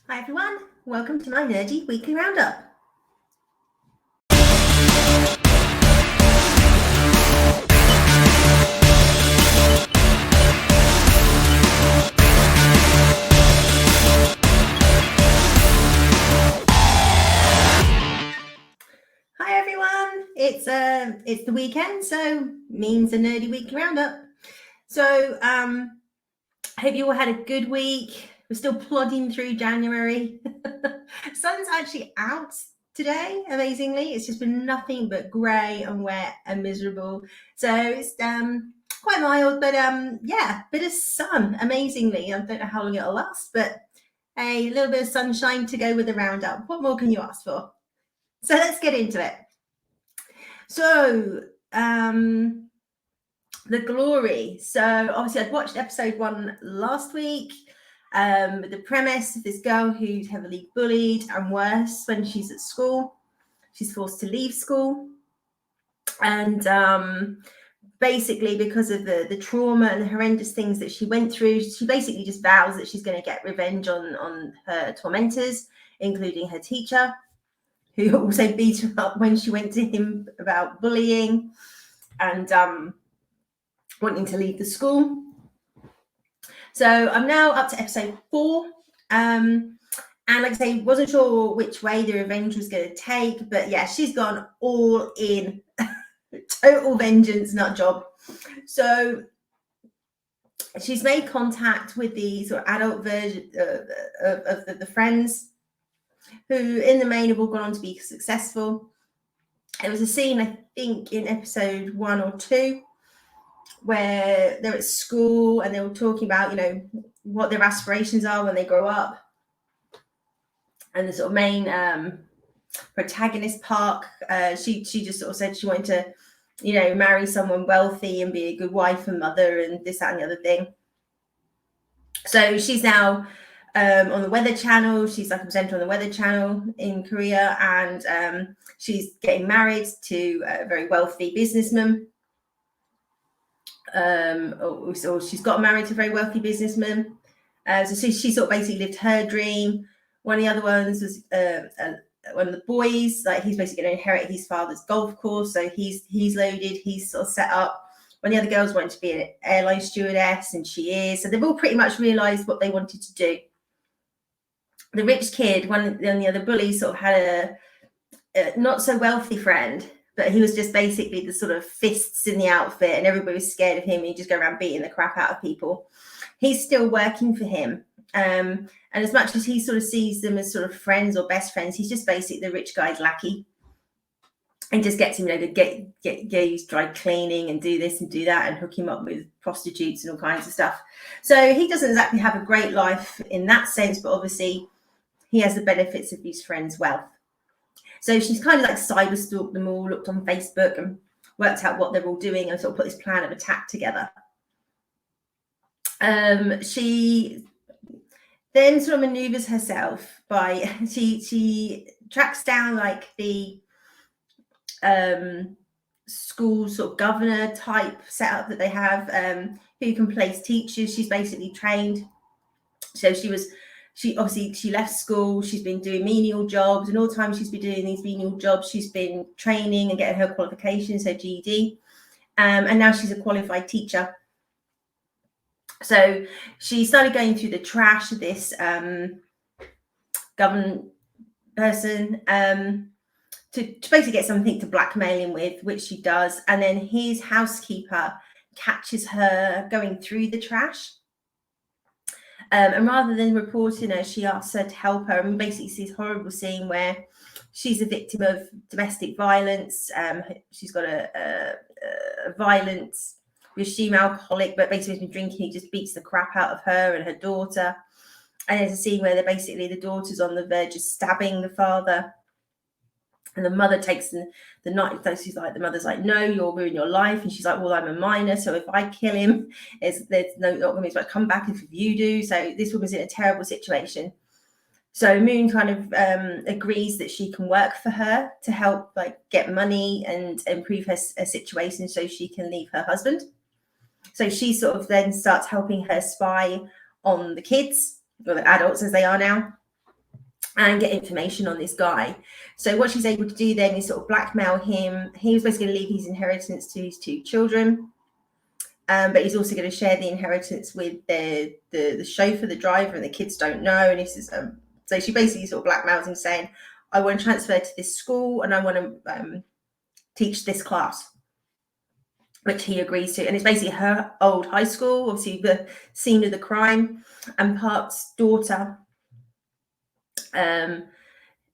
Hi everyone, welcome to my nerdy weekly roundup. Hi everyone, it's the weekend, so means a nerdy weekly roundup. So I hope you all had a good week. We're still plodding through January. Sun's actually out today, amazingly. It's just been nothing but grey and wet and miserable. So it's quite mild, but yeah, bit of sun, amazingly. I don't know how long it'll last, but a little bit of sunshine to go with the roundup. What more can you ask for? So let's get into it. So the glory. So obviously I'd watched episode 1 last week. The premise of this girl who's heavily bullied and worse when she's at school. She's forced to leave school. And basically because of the trauma and the horrendous things that she went through, she basically just vows that she's going to get revenge on her tormentors, including her teacher, who also beat her up when she went to him about bullying and wanting to leave the school. So I'm now up to episode 4. And like I say, wasn't sure which way the revenge was going to take, but yeah, she's gone all in. Total vengeance nut job. So she's made contact with the sort of adult version of the friends, who in the main have all gone on to be successful. There was a scene, I think, in episode 1 or 2 where they're at school and they were talking about, you know, what their aspirations are when they grow up. And the sort of main protagonist, Park, she just sort of said she wanted to, you know, marry someone wealthy and be a good wife and mother and this, that, and the other thing. So she's now on the Weather Channel. She's like a presenter on the Weather Channel in Korea, and she's getting married to a very wealthy businessman. Or she's got married to a very wealthy businessman. So she sort of basically lived her dream. One of the other ones was one of the boys, like he's basically going to inherit his father's golf course, so he's loaded, he's sort of set up. One of the other girls wanted to be an airline stewardess, and she is. So they've all pretty much realised what they wanted to do. The rich kid, one of the other bullies, sort of had a not so wealthy friend, but he was just basically the sort of fists in the outfit, and everybody was scared of him, and he'd just go around beating the crap out of people. He's still working for him. And as much as he sort of sees them as sort of friends or best friends, he's just basically the rich guy's lackey, and just gets him, you know, to get use dry cleaning and do this and do that and hook him up with prostitutes and all kinds of stuff. So he doesn't exactly have a great life in that sense, but obviously he has the benefits of his friend's wealth. So she's kind of like cyber stalked them all, looked on Facebook and worked out what they're all doing and sort of put this plan of attack together. She then sort of maneuvers herself by she tracks down like the school sort of governor type setup that they have, who can place teachers. She's basically trained. So she obviously left school. She's been doing menial jobs, and all the time she's been doing these menial jobs, she's been training and getting her qualifications, her GED, and now she's a qualified teacher. So she started going through the trash of this government person to basically get something to blackmail him with, which she does. And then his housekeeper catches her going through the trash. And rather than reporting her, she asks her to help her, and basically sees this horrible scene where she's a victim of domestic violence. She's got a violent regime alcoholic, but basically has been drinking. He just beats the crap out of her and her daughter. And there's a scene where they're basically, the daughter's on the verge of stabbing the father. And the mother takes the knife. She's like, the mother's like, no, you'll ruin your life. And she's like, well, I'm a minor, so if I kill him, there's not going to be much come back if you do. So this woman's in a terrible situation. So Moon kind of agrees that she can work for her to help like get money and improve her situation so she can leave her husband. So she sort of then starts helping her spy on the kids, or the adults as they are now. and get information on this guy. So what she's able to do then is sort of blackmail him. He was basically going to leave his inheritance to his 2 children, but he's also going to share the inheritance with the chauffeur, the driver, and the kids don't know. And this is so she basically sort of blackmails him, saying, "I want to transfer to this school, and I want to teach this class," which he agrees to. And it's basically her old high school, obviously the scene of the crime. And Park's daughter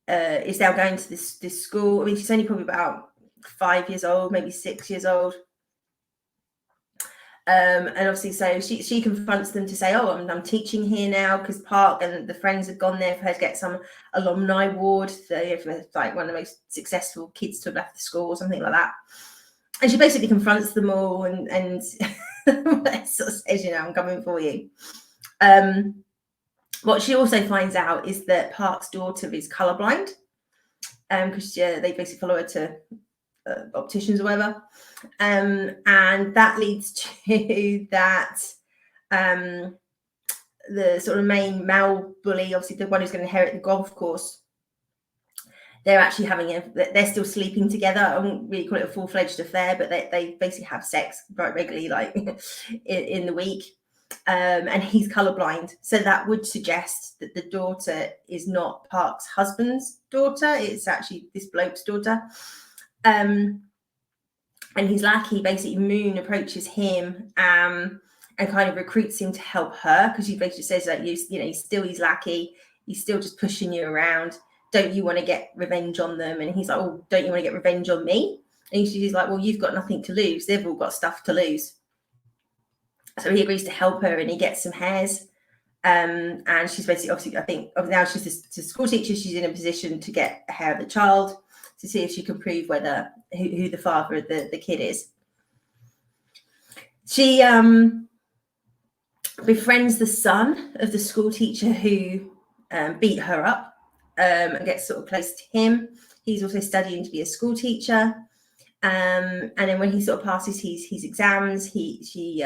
is now going to this school. I mean, she's only probably about 5 years old, maybe 6 years old. And obviously, so she confronts them to say, "Oh, I'm teaching here now," because Park and the friends have gone there for her to get some alumni award for like one of the most successful kids to have left the school or something like that. And she basically confronts them all and sort of says, "I'm coming for you." What she also finds out is that Park's daughter is colorblind, because they basically follow her to opticians or whatever, and that leads to that the sort of main male bully, obviously the one who's going to inherit the golf course, they're actually they're still sleeping together. I wouldn't really call it a full-fledged affair, but they basically have sex quite regularly, like in the week. And he's colorblind, so that would suggest that the daughter is not Park's husband's daughter. It's actually this bloke's daughter. And his lackey, basically Moon, approaches him and kind of recruits him to help her, because he basically says that he's still his lackey, he's still just pushing you around. Don't you want to get revenge on them? And he's like, "Oh, don't you want to get revenge on me?" And she's like, "Well, you've got nothing to lose. They've all got stuff to lose." So he agrees to help her, and he gets some hairs. And she's basically, obviously, I think now she's a school teacher. She's in a position to get a hair of the child to see if she can prove who the father of the kid is. She befriends the son of the school teacher who beat her up, and gets sort of close to him. He's also studying to be a school teacher. And then when he sort of passes his exams, she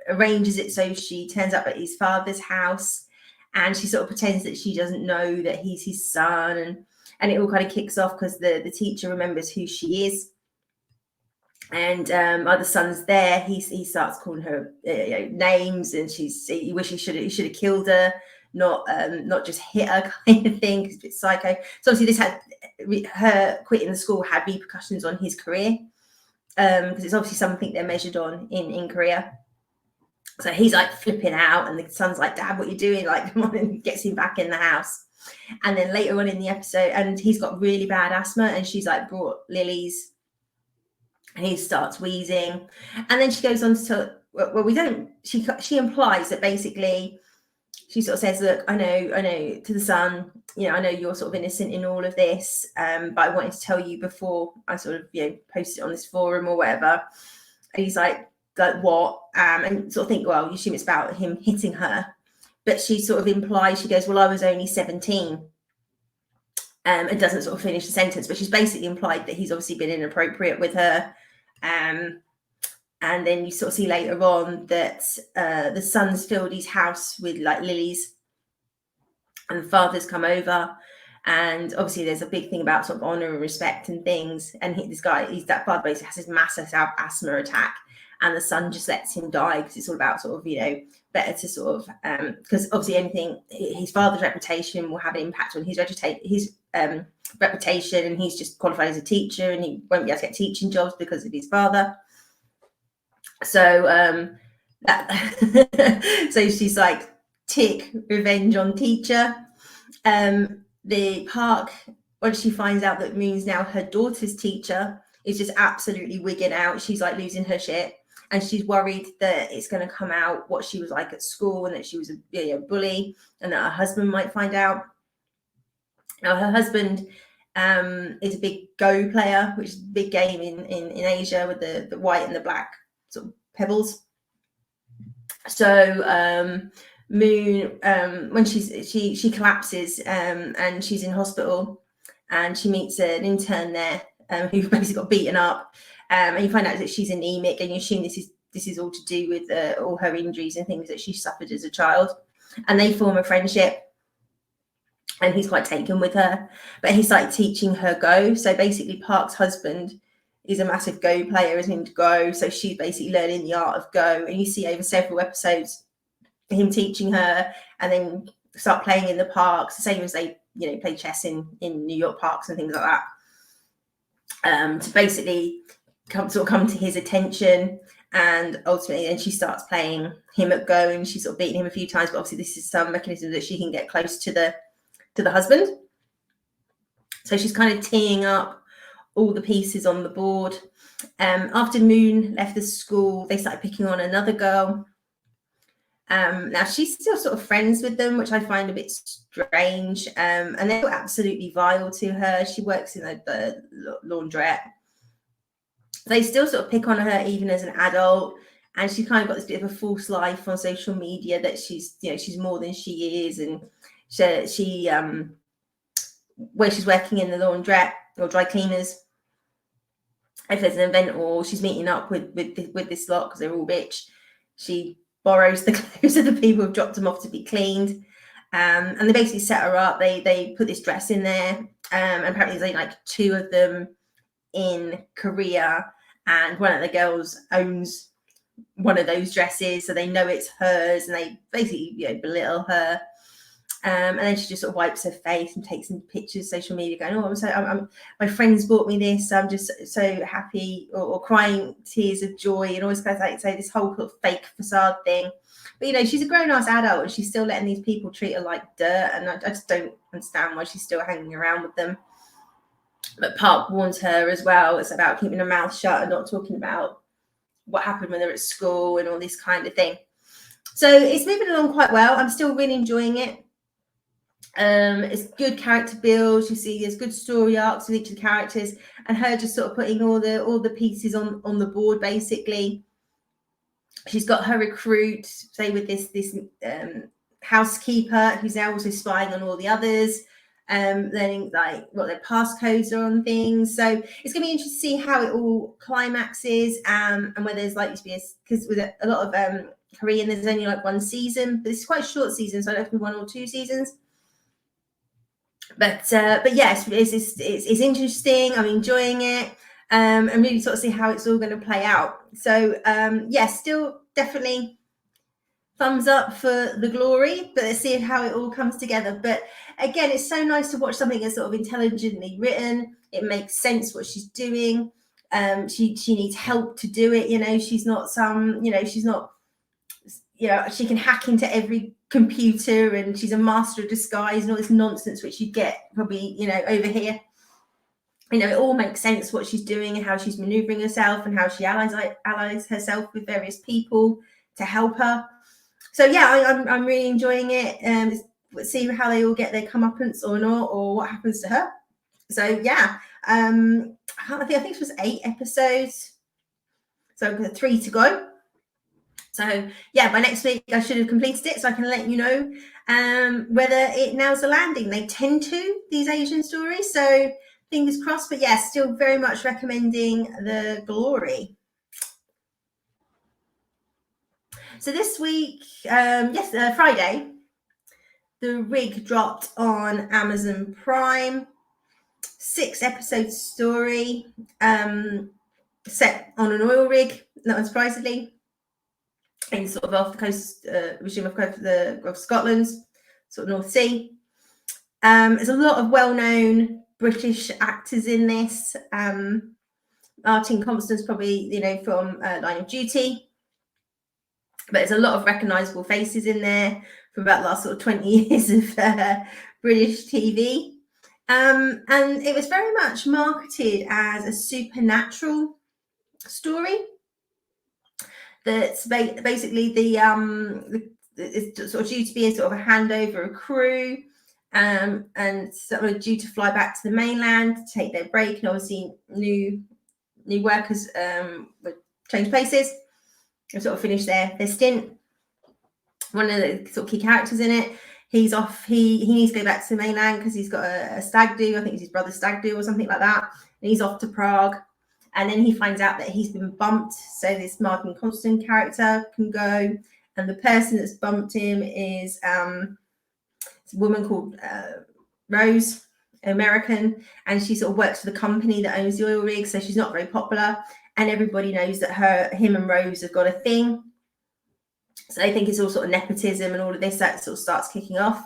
arranges it so she turns up at his father's house, and she sort of pretends that she doesn't know that he's his son, and it all kind of kicks off because the teacher remembers who she is. And while the son's there, he starts calling her names, and he wishes he should have killed her, not just hit her, kind of thing, because it's a bit psycho. So obviously this had her quitting the school had repercussions on his career, because it's obviously something they're measured on in Korea. So he's like flipping out, and the son's like, "Dad, what are you doing? Like, come on," and gets him back in the house. And then later on in the episode, and he's got really bad asthma, and she's like brought lilies, and he starts wheezing. And then she goes on to, well, we don't, she implies that basically she sort of says, "Look, I know to the son, I know you're sort of innocent in all of this, but I wanted to tell you before I sort of, post it on this forum or whatever." And he's like, "What?" And sort of think, well, you assume it's about him hitting her. But she sort of implies, she goes, "Well, I was only 17. And doesn't sort of finish the sentence, but she's basically implied that he's obviously been inappropriate with her. And then you sort of see later on that the son's filled his house with like lilies, and the father's come over. And obviously there's a big thing about sort of honor and respect and things. And that father basically has this massive asthma attack, and the son just lets him die, because it's all about sort of, better to sort of, because obviously his father's reputation will have an impact on his reputation, and he's just qualified as a teacher, and he won't be able to get teaching jobs because of his father. So so she's like, tick, revenge on teacher. The Park, once she finds out that Moon's now her daughter's teacher, is just absolutely wigging out. She's like losing her shit, and she's worried that it's going to come out what she was like at school, and that she was a bully, and that her husband might find out. Now her husband is a big Go player, which is a big game in Asia, with the white and the black sort of pebbles. So Moon, when she collapses, and she's in hospital, and she meets an intern there who basically got beaten up, and you find out that she's anemic, and you assume this is all to do with all her injuries and things that she suffered as a child, and they form a friendship. and he's quite taken with her. But he started teaching her Go. So basically, Park's husband is a massive Go player, is into Go. So she's basically learning the art of Go. And you see over several episodes him teaching her, and then start playing in the parks, the same as they, play chess in New York parks and things like that. To basically come to his attention. And ultimately, then she starts playing him at Go, and she's sort of beating him a few times. But obviously, this is some mechanism that she can get close to the husband. So she's kind of teeing up all the pieces on the board. After Moon left the school, they started picking on another girl. Now she's still sort of friends with them, which I find a bit strange. And they're absolutely vile to her. She works in the laundrette. They still sort of pick on her even as an adult, and she's kind of got this bit of a false life on social media that she's more than she is, and she where she's working in the laundrette or dry cleaners, if there's an event or she's meeting up with this lot because they're all rich, she borrows the clothes of the people who've dropped them off to be cleaned. And they basically set her up. They put this dress in there. And apparently there's like 2 of them in Korea, and one of the girls owns one of those dresses, so they know it's hers, and they basically belittle her. And then she just sort of wipes her face and takes some pictures, social media, going, "Oh, my friends bought me this. I'm just so happy," or crying tears of joy, and always kind of like say this whole sort of fake facade thing. But she's a grown-ass adult, and she's still letting these people treat her like dirt, and I just don't understand why she's still hanging around with them. But Park warns her as well. It's about keeping her mouth shut and not talking about what happened when they're at school and all this kind of thing. So it's moving along quite well. I'm still really enjoying it. It's good character build. You see there's good story arcs with each of the characters, and her just sort of putting all the pieces on the board. Basically, she's got her recruit, say, with this housekeeper who's now also spying on all the others, learning like what their passcodes are on things. So it's going to be interesting to see how it all climaxes, and whether there's likely to be because with a lot of Korean, there's only like 1 season, but it's quite a short season, so I don't know if it's 1 or 2 seasons. But yes, it's interesting. I'm enjoying it, and really sort of see how it's all going to play out. So still definitely thumbs up for The Glory, but let's see how it all comes together. But again, it's so nice to watch something that's sort of intelligently written. It makes sense what she's doing. She needs help to do it. She's not she's not, she can hack into every computer, and she's a master of disguise and all this nonsense which you get probably over here. It all makes sense what she's doing and how she's maneuvering herself and how she allies herself with various people to help her. So yeah, I'm really enjoying it. Let's see how they all get their comeuppance or not, or what happens to her. So yeah, I think it was 8 episodes, so 3 to go. So yeah, by next week I should have completed it, so I can let you know whether it nails the landing. They tend to, these Asian stories, so fingers crossed. But yeah, still very much recommending The Glory. So this week, Friday, The Rig dropped on Amazon Prime. 6 episode story, set on an oil rig, not unsurprisingly, in sort of off the coast, regime of Scotland, sort of North Sea. There's a lot of well-known British actors in this. Martin Constance, probably from Line of Duty, but there's a lot of recognisable faces in there from about the last sort of 20 years of British TV. And it was very much marketed as a supernatural story. That's basically it's sort of due to be a sort of a handover of crew, and sort of due to fly back to the mainland to take their break, and obviously new workers would change places and sort of finish their stint. One of the sort of key characters in it, he's off. He needs to go back to the mainland because he's got a stag do. I think it's his brother's stag do or something like that. And he's off to Prague. And then he finds out that he's been bumped. So this Martin Constant character can go. And the person that's bumped him is a woman called Rose, American, and she sort of works for the company that owns the oil rig, so she's not very popular, and everybody knows that him and Rose have got a thing. So I think it's all sort of nepotism and all of this that sort of starts kicking off.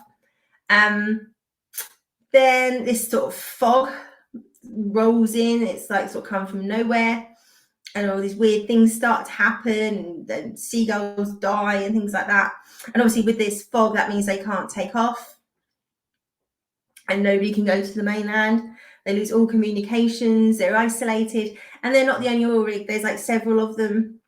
Then this sort of fog rolls in. It's like sort of come from nowhere, and all these weird things start to happen, and then seagulls die and things like that. And obviously with this fog, that means they can't take off, and nobody can go to the mainland. They lose all communications, they're isolated, and they're not the only oil rig. There's like several of them,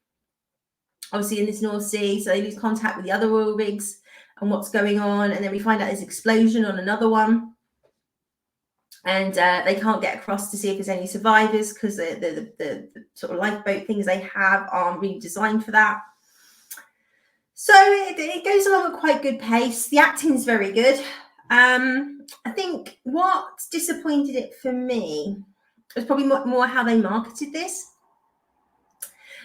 obviously in this North Sea, so they lose contact with the other oil rigs and what's going on. And then we find out there's an explosion on another one, and they can't get across to see if there's any survivors because the sort of lifeboat things they have aren't really designed for that. So it goes along at quite good pace. The acting's very good. I think what disappointed it for me was probably more how they marketed this.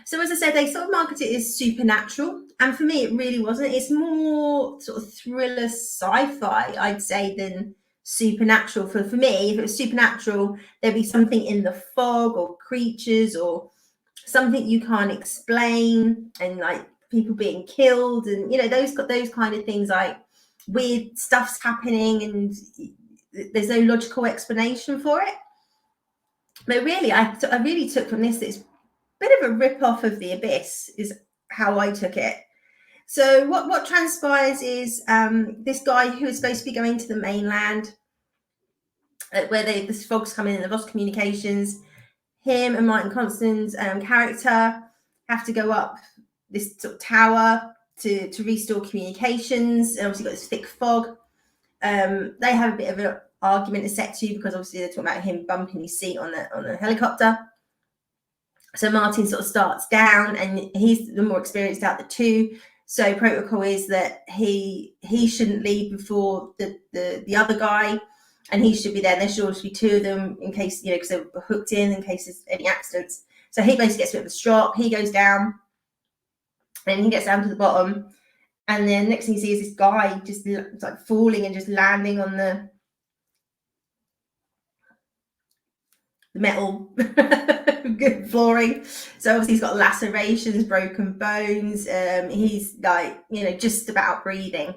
So as I said, they sort of marketed it as supernatural, and for me it really wasn't. It's more sort of thriller sci-fi, I'd say, than supernatural. For me, if it was supernatural, there'd be something in the fog or creatures or something you can't explain, and like people being killed, and you know, those kind of things, like weird stuff's happening and there's no logical explanation for it. But really, I really took from this that it's a bit of a rip-off of The Abyss, is how I took it. So what transpires is this guy who is supposed to be going to the mainland, where the fog's coming in, the lost communications. Him and Martin Constant's character have to go up this sort of tower to restore communications, and obviously got this thick fog. They have a bit of an argument, a set to, because obviously they're talking about him bumping his seat on the helicopter. So Martin sort of starts down, and he's the more experienced out the two. So protocol is that he shouldn't leave before the other guy, and he should be there. There should always be two of them in case, you know, because they're hooked in case there's any accidents. So he basically gets a bit of a strop. He goes down, and he gets down to the bottom, and then next thing you see is this guy just like falling and just landing on the metal good flooring. So obviously he's got lacerations, broken bones. He's like, you know, just about breathing.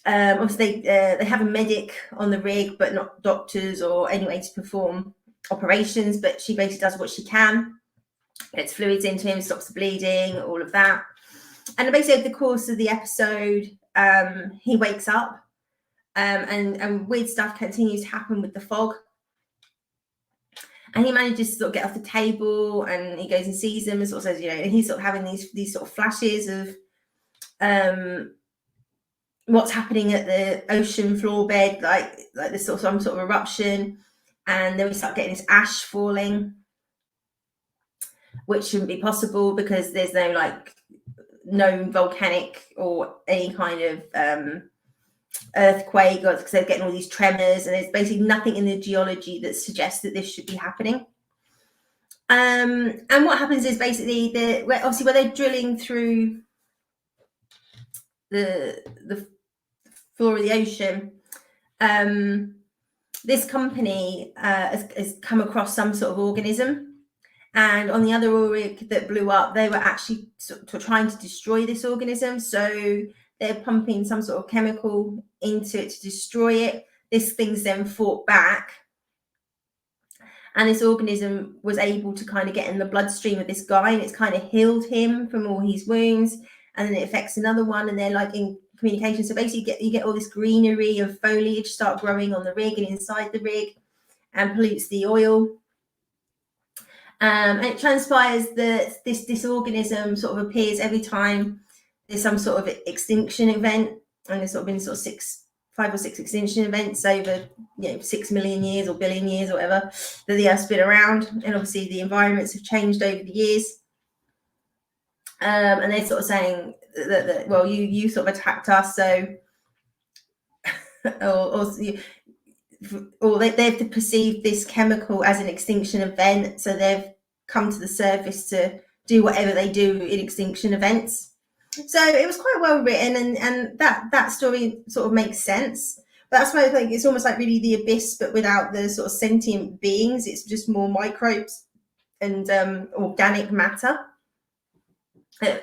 Obviously they have a medic on the rig, but not doctors or any way to perform operations, but she basically does what she can, gets fluids into him, stops the bleeding, all of that. And basically over the course of the episode, he wakes up, and weird stuff continues to happen with the fog. And he manages to sort of get off the table, and he goes and sees them and sort of says, you know, and he's sort of having these sort of flashes of what's happening at the ocean floor bed, like this sort of some sort of eruption. And then we start getting this ash falling, which shouldn't be possible because there's no like known volcanic or any kind of earthquake, or because they're getting all these tremors, and there's basically nothing in the geology that suggests that this should be happening. And what happens is basically where they're drilling through the floor of the ocean, this company has come across some sort of organism, and on the other oil rig that blew up, they were actually trying to destroy this organism. So they're pumping some sort of chemical into it to destroy it. This thing's then fought back, and this organism was able to kind of get in the bloodstream of this guy, and it's kind of healed him from all his wounds. And then it affects another one, and they're like in communication. So basically you get all this greenery of foliage start growing on the rig and inside the rig, and pollutes the oil. And it transpires that this organism sort of appears every time there's some sort of extinction event, and there's sort of been sort of 5 or 6 extinction events over 6 million years or billion years or whatever that the Earth's been around. And obviously the environments have changed over the years. And they're sort of saying that well, you sort of attacked us, so or they've perceived this chemical as an extinction event, so they've come to the surface to do whatever they do in extinction events. So it was quite well written, and that story sort of makes sense. That's why I think it's almost like really the Abyss, but without the sort of sentient beings. It's just more microbes and organic matter.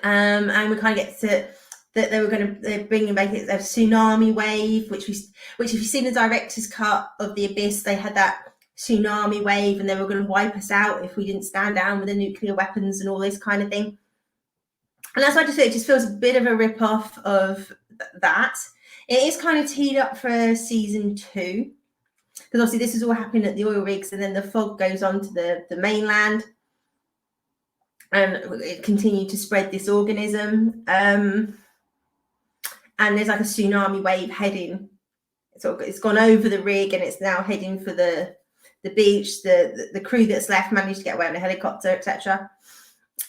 And we kind of get to that they're bringing back a tsunami wave, which if you've seen the director's cut of the Abyss, they had that tsunami wave, and they were going to wipe us out if we didn't stand down with the nuclear weapons and all this kind of thing. And that's why I just think it just feels a bit of a rip-off of that. It is kind of teed up for season 2, because obviously this is all happening at the oil rigs, and then the fog goes on to the mainland, and it continued to spread this organism. And there's like a tsunami wave heading. So it's gone over the rig, and it's now heading for the beach. The crew that's left managed to get away on a helicopter, etc.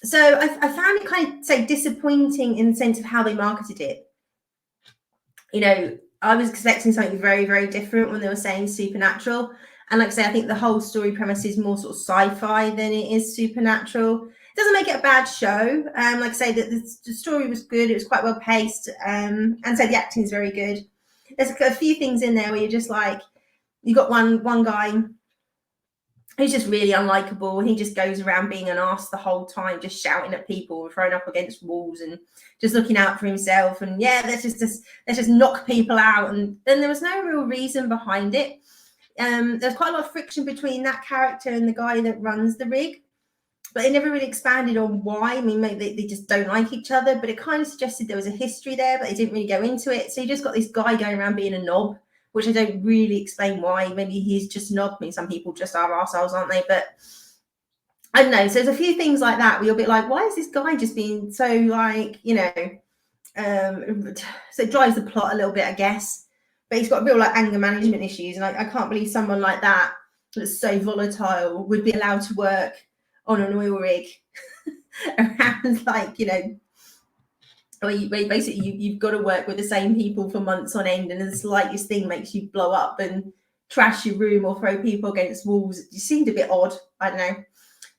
So I found it kind of, say, disappointing in the sense of how they marketed it. You know, I was expecting something very, very different when they were saying supernatural. And like I say, I think the whole story premise is more sort of sci-fi than it is supernatural. It doesn't make it a bad show. Like I say, the story was good. It was quite well paced. And so the acting is very good. There's a few things in there where you're just like, you got one guy who's just really unlikable, and he just goes around being an arse the whole time, just shouting at people, throwing up against walls, and just looking out for himself. And yeah, let's just knock people out. And then there was no real reason behind it. There's quite a lot of friction between that character and the guy that runs the rig, but they never really expanded on why. I mean, maybe they just don't like each other, but it kind of suggested there was a history there, but they didn't really go into it. So you just got this guy going around being a knob, which I don't really explain why. Maybe he's just a knob. I mean, some people just are arseholes, aren't they? But I don't know. So there's a few things like that where you're a bit like, why is this guy just being so, like, you know, so it drives the plot a little bit, I guess. But he's got real like anger management issues, and I can't believe someone like that that's so volatile would be allowed to work on an oil rig around, like, you know, where you've got to work with the same people for months on end, and the slightest thing makes you blow up and trash your room or throw people against walls. It seemed a bit odd. I don't know.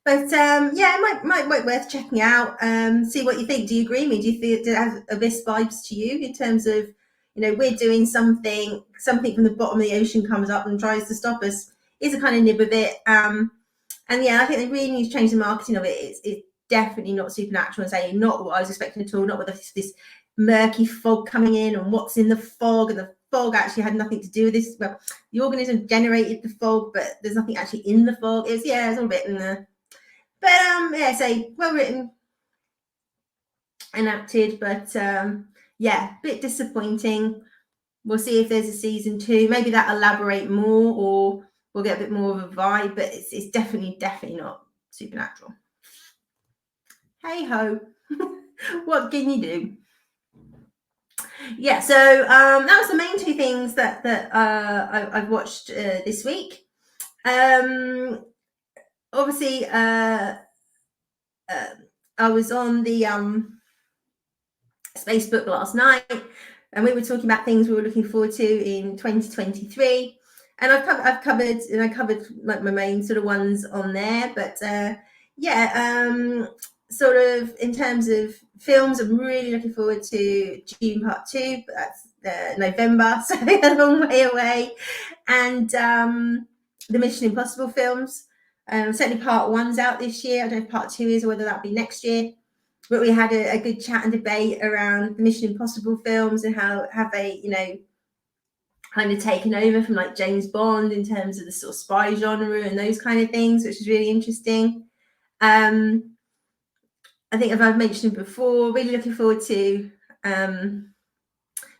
But yeah, it might worth checking out. See what you think. Do you agree with me? Do you think it has Abyss vibes to you in terms of, you know, we're doing something from the bottom of the ocean comes up and tries to stop us? Is a kind of nib of it. And yeah, I think they really need to change the marketing of it. It's definitely not supernatural, and saying not what I was expecting at all. Not with this murky fog coming in, and what's in the fog, and the fog actually had nothing to do with this. Well, the organism generated the fog, but there's nothing actually in the fog. It's a little bit in the. But yeah, so well written, enacted, but yeah, a bit disappointing. We'll see if there's a season 2. Maybe that elaborate more, or we'll get a bit more of a vibe. But it's definitely not supernatural. Hey ho, what can you do? Yeah, so that was the main 2 things that I've watched this week. Obviously, I was on the Facebook last night, and we were talking about things we were looking forward to in 2023. And I covered like my main sort of ones on there. But yeah, sort of in terms of films, I'm really looking forward to Dune Part 2, but that's November, so a long way away. And the Mission Impossible films. Certainly Part 1's out this year. I don't know if Part 2 is, or whether that'll be next year. But we had a good chat and debate around the Mission Impossible films, and how have they, you know, kind of taken over from like James Bond in terms of the sort of spy genre and those kind of things, which is really interesting. I think, as I've mentioned before, really looking forward to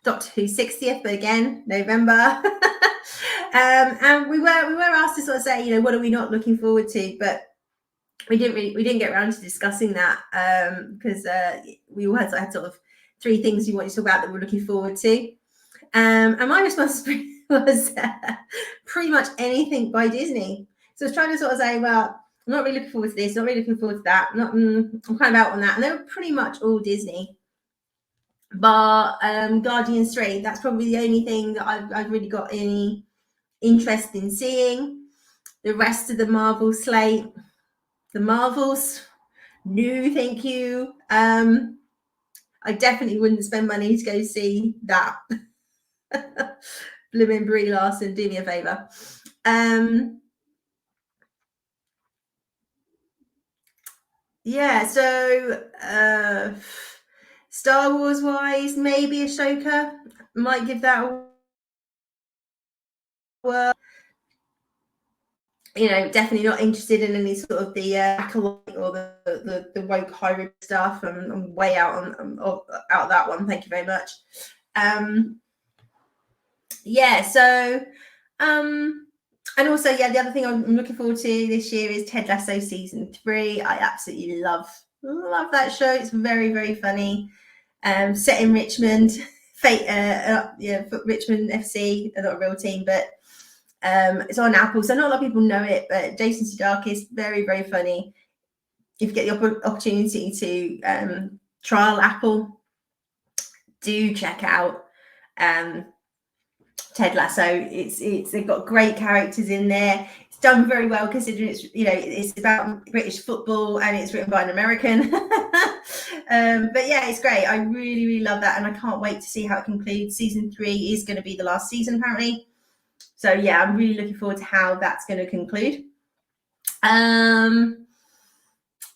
Doctor Who 60th, but again, November. And we were asked to sort of say, you know, what are we not looking forward to? But we didn't get around to discussing that, because we all had sort of 3 things we wanted to talk about that we're looking forward to. And my response was pretty much anything by Disney. So I was trying to sort of say, well, I'm not really looking forward to this, not really looking forward to that. I'm kind of out on that. And they were pretty much all Disney. But Guardians 3, that's probably the only thing that I've really got any interest in seeing. The rest of the Marvel slate, the Marvels, no thank you. I definitely wouldn't spend money to go see that. Blooming Brie Larson, do me a favor. Yeah, so Star Wars wise, maybe Ahsoka. Might give that a whirl. You know, definitely not interested in any sort of the acolyte or the woke hybrid stuff. I'm way out out that one. Thank you very much. Yeah, so and also, yeah, the other thing I'm looking forward to this year is Ted Lasso season 3. I absolutely love that show. It's very, very funny. Set in Richmond, Richmond FC, not a real team, but it's on Apple, so not a lot of people know it. But Jason Sudeikis, very, very funny. If you get the opportunity to trial Apple, do check out Ted Lasso. It's they've got great characters in there. It's done very well considering it's about British football and it's written by an American. But yeah, it's great. I really, really love that, and I can't wait to see how it concludes. Season 3 is going to be the last season, apparently. So yeah, I'm really looking forward to how that's going to conclude.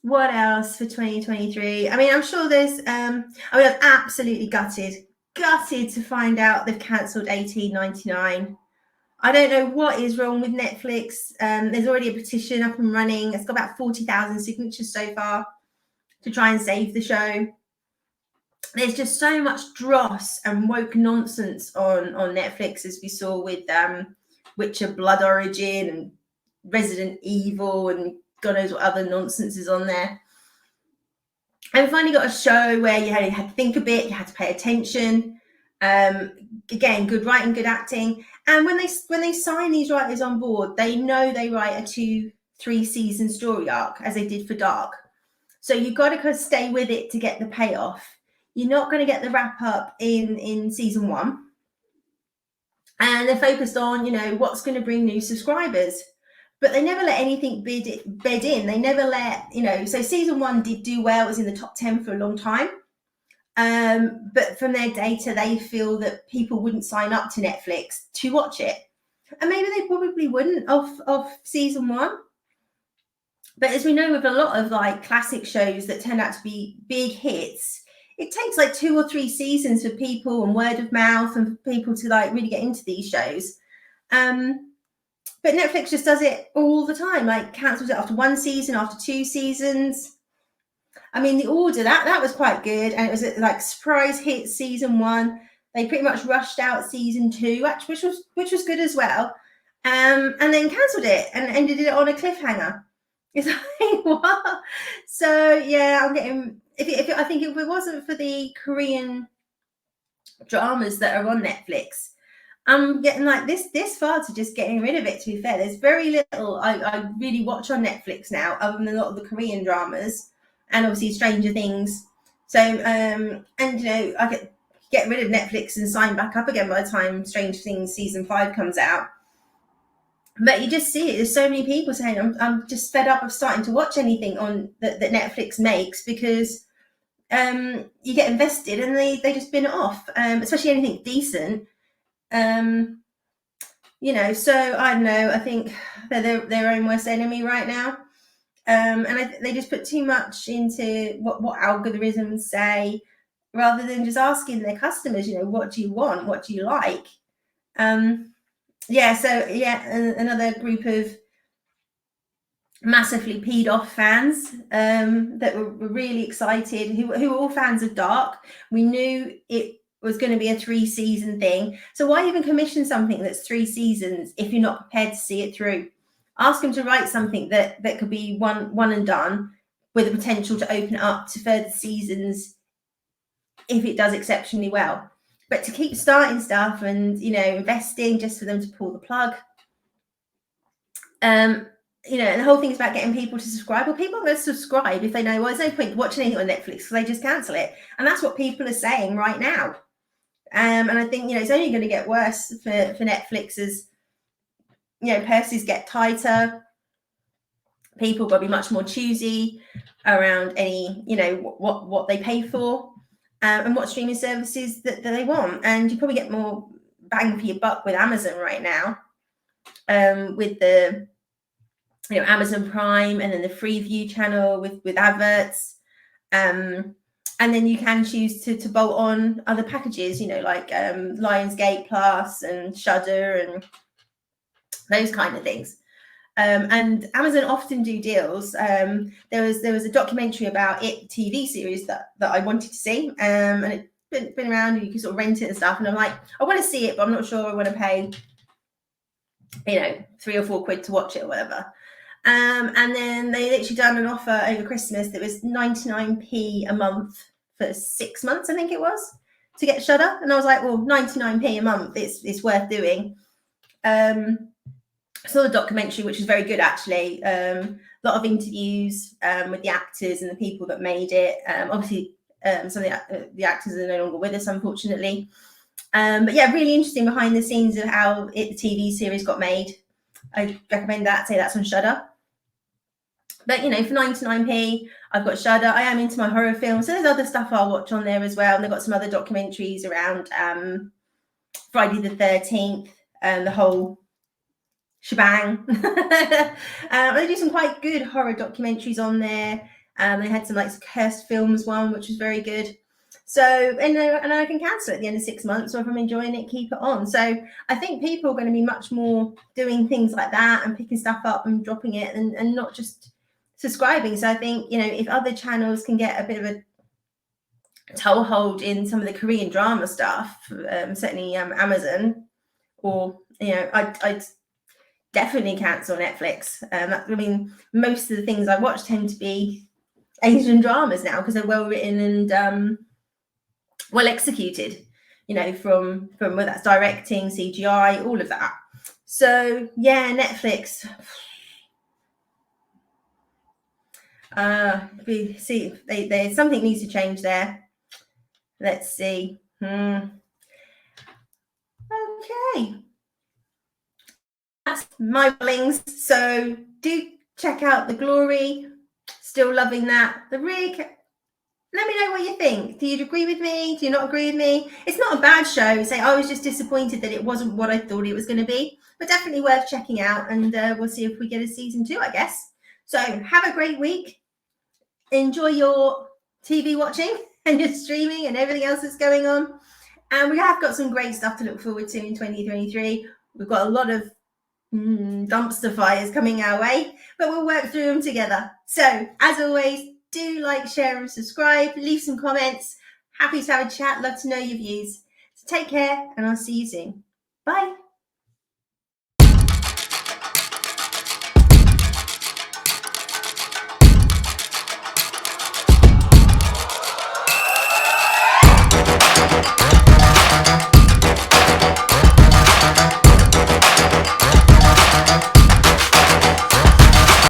What else for 2023? I mean, I'm sure there's I'm absolutely gutted to find out they've cancelled 1899. I don't know what is wrong with Netflix. There's already a petition up and running. It's got about 40,000 signatures so far to try and save the show. There's just so much dross and woke nonsense on Netflix, as we saw with Witcher Blood Origin and Resident Evil and God knows what other nonsense is on there. And we finally got a show where you had to think a bit, you had to pay attention. Again, good writing, good acting. And when they sign these writers on board, they know they write a 2-3 season story arc, as they did for Dark. So you've got to kind of stay with it to get the payoff. You're not going to get the wrap up in season 1. And they're focused on, what's going to bring new subscribers. But they never let anything bed in. They never let, so season 1 did do well. It was in the top 10 for a long time. But from their data, they feel that people wouldn't sign up to Netflix to watch it. And maybe they probably wouldn't off season 1. But as we know with a lot of like classic shows that turn out to be big hits, it takes like 2 or 3 seasons for people and word of mouth and for people to like really get into these shows. But Netflix just does it all the time, like cancels it after 1 season, after 2 seasons. I mean, The Order, that was quite good. And it was like surprise hit season 1. They pretty much rushed out season 2, which was good as well. And then cancelled it and ended it on a cliffhanger. It's like, what? So yeah, I'm getting, I think if it wasn't for the Korean dramas that are on Netflix, I'm getting like this far to just getting rid of it, to be fair. There's very little I really watch on Netflix now, other than a lot of the Korean dramas and obviously Stranger Things. So and I could get rid of Netflix and sign back up again by the time Stranger Things season 5 comes out. But you just see it. There's so many people saying, I'm just fed up of starting to watch anything on that Netflix makes, because you get invested and they just bin it off, especially anything decent. So I don't know. I think they're their own worst enemy right now. And they just put too much into what algorithms say, rather than just asking their customers, what do you want? What do you like? Another group of massively peed off fans that were really excited, who were all fans of Dark. We knew it was going to be a 3 season thing. So why even commission something that's 3 seasons if you're not prepared to see it through? Ask them to write something that could be one and done, with the potential to open it up to further seasons if it does exceptionally well. But to keep starting stuff and investing just for them to pull the plug, and the whole thing is about getting people to subscribe. Well, people are going to subscribe if they know, well, there's no point watching anything on Netflix because they just cancel it. And that's what people are saying right now. And I think, it's only going to get worse for Netflix as, purses get tighter. People got to be much more choosy around any, what they pay for and what streaming services that they want. And you probably get more bang for your buck with Amazon right now, with the Amazon Prime, and then the Freeview channel with adverts. And then you can choose to bolt on other packages, like Lionsgate Plus and Shudder and those kind of things. And Amazon often do deals. There was a documentary about it TV series that I wanted to see, and it's been around, and you can sort of rent it and stuff. And I'm like, I want to see it, but I'm not sure I want to pay, £3 or £4 to watch it or whatever. And then they literally done an offer over Christmas that was 99p a month for 6 months, I think it was, to get Shudder. And I was like, well, 99p a month, it's worth doing. Saw the documentary, which was very good actually. A lot of interviews with the actors and the people that made it. Obviously, some of the actors are no longer with us, unfortunately. But yeah, really interesting behind the scenes of how the TV series got made. I recommend that. Say that's on Shudder. But for 99p, I've got Shudder. I am into my horror films, so there's other stuff I'll watch on there as well. And they've got some other documentaries around Friday the 13th and the whole shebang. They do some quite good horror documentaries on there. They had some cursed films one, which was very good. So, and I can cancel at the end of 6 months, or if I'm enjoying it, keep it on. So I think people are going to be much more doing things like that and picking stuff up and dropping it, and not just subscribing. So I think, if other channels can get a bit of a toehold in some of the Korean drama stuff, certainly Amazon, or, I'd definitely cancel Netflix. Most of the things I watch tend to be Asian dramas now, because they're well written and well executed, from whether that's directing, CGI, all of that. So yeah, Netflix. See, they something needs to change there. Let's see. Okay, that's my feelings. So do check out The Glory. Still loving that. The Rig. Let me know what you think. Do you agree with me? Do you not agree with me? It's not a bad show. I was just disappointed that it wasn't what I thought it was going to be, but definitely worth checking out. And we'll see if we get a season 2, I guess. So have a great week. Enjoy your TV watching and your streaming and everything else that's going on. And we have got some great stuff to look forward to in 2023. We've got a lot of dumpster fires coming our way, but we'll work through them together. So as always, do like, share and subscribe, leave some comments. Happy to have a chat, love to know your views. So take care, and I'll see you soon. Bye.